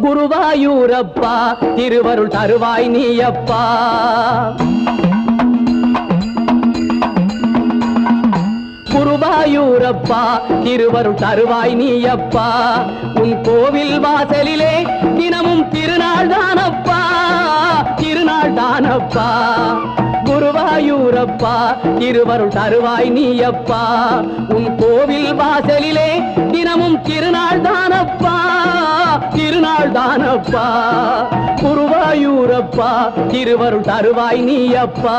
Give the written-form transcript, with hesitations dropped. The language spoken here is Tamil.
குருவாயூரப்பா திருவருள் தருவாய் நீயப்பா. குருவாயூரப்பா திருவருள் தருவாய் நீயப்பா. உன் கோவில் வாசலிலே தினமும் திருநாள் தானப்பா, திருநாள் தானப்பா. குருவாயூரப்பா திருவருள் தருவாய் நீயப்பா. உன் கோவில் வாசலிலே தினமும் திருநாள் தானப்பா, திருநாள் தானப்பா. குருவாயூரப்பா திருவருள் தருவாய் நீயப்பா.